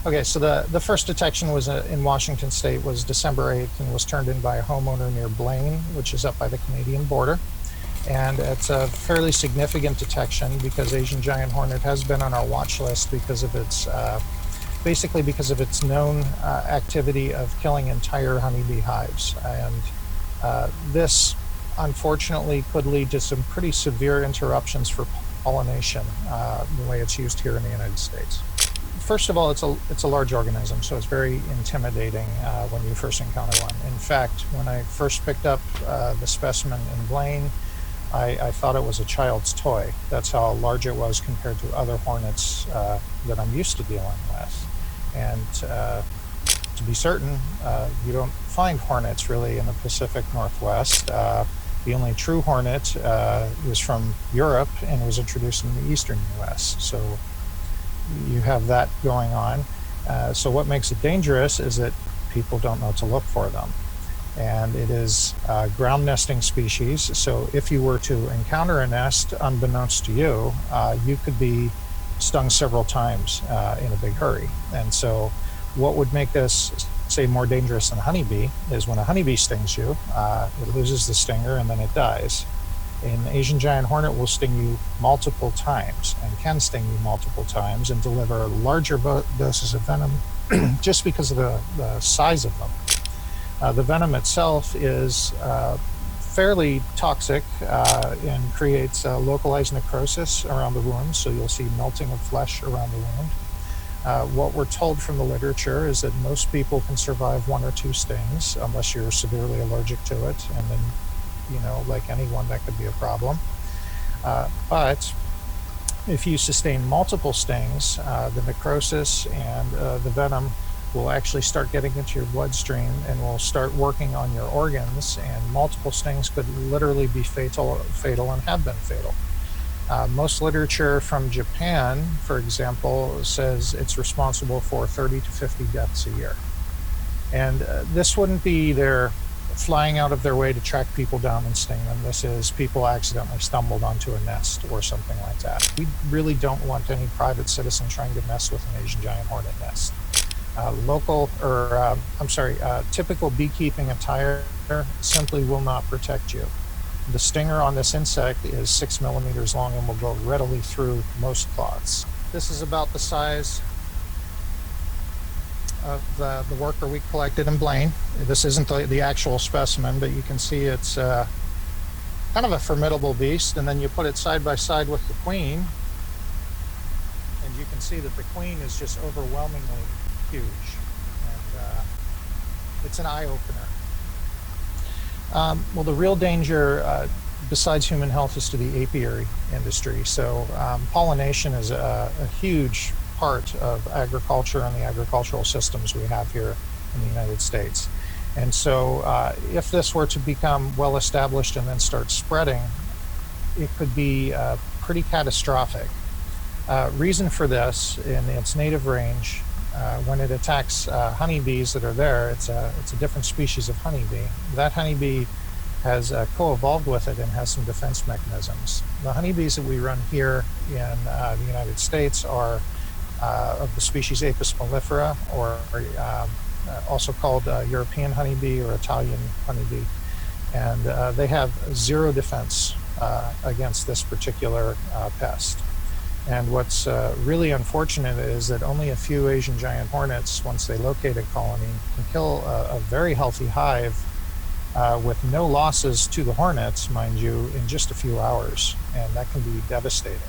Okay, so the first detection was in Washington State, was December 8th, and was turned in by a homeowner near Blaine, which is up by the Canadian border. And it's a fairly significant detection because Asian giant hornet has been on our watch list because of its basically because of its known activity of killing entire honeybee hives. And this unfortunately could lead to some pretty severe interruptions for pollination, the way it's used here in the United States. First of all, it's a large organism, so it's very intimidating when you first encounter one. In fact, when I first picked up the specimen in Blaine, I thought it was a child's toy. That's how large it was compared to other hornets that I'm used to dealing with. And to be certain, you don't find hornets really in the Pacific Northwest. The only true hornet is from Europe and was introduced in the eastern US. So you have that going on. So what makes it dangerous is that people don't know to look for them. And it is a ground nesting species. So if you were to encounter a nest unbeknownst to you, you could be stung several times in a big hurry. And so what would make this, say, more dangerous than a honeybee is when a honeybee stings you, it loses the stinger and then it dies. An Asian giant hornet will sting you multiple times and can sting you multiple times and deliver larger doses of venom just because of the size of them. The venom itself is fairly toxic and creates localized necrosis around the wound, so you'll see melting of flesh around the wound. What we're told from the literature is that most people can survive 1 or 2 stings unless you're severely allergic to it, and then, you know, like anyone, that could be a problem. But if you sustain multiple stings, the necrosis and the venom will actually start getting into your bloodstream and will start working on your organs, and multiple stings could literally be fatal and have been fatal. Most literature from Japan, for example, says it's responsible for 30 to 50 deaths a year. And this wouldn't be their flying out of their way to track people down and sting them. This is people accidentally stumbled onto a nest or something like that. We really don't want any private citizen trying to mess with an Asian giant hornet nest. Typical beekeeping attire simply will not protect you. The stinger on this insect is 6 millimeters long and will go readily through most cloths. This is about the size of the worker we collected in Blaine. This isn't the actual specimen, but you can see it's kind of a formidable beast. And then you put it side by side with the queen, and you can see that the queen is just overwhelmingly huge, and it's an eye-opener. Well, the real danger besides human health is to the apiary industry. So pollination is a huge part of agriculture and the agricultural systems we have here in the United States. And so if this were to become well established and then start spreading, it could be pretty catastrophic. Reason for this, in its native range, when it attacks honeybees that are there, it's a different species of honeybee. That honeybee has co-evolved with it and has some defense mechanisms. The honeybees that we run here in the United States are of the species Apis mellifera, or also called European honeybee or Italian honeybee. And they have zero defense against this particular pest. And what's really unfortunate is that only a few Asian giant hornets, once they locate a colony, can kill a very healthy hive with no losses to the hornets, mind you, in just a few hours. And that can be devastating.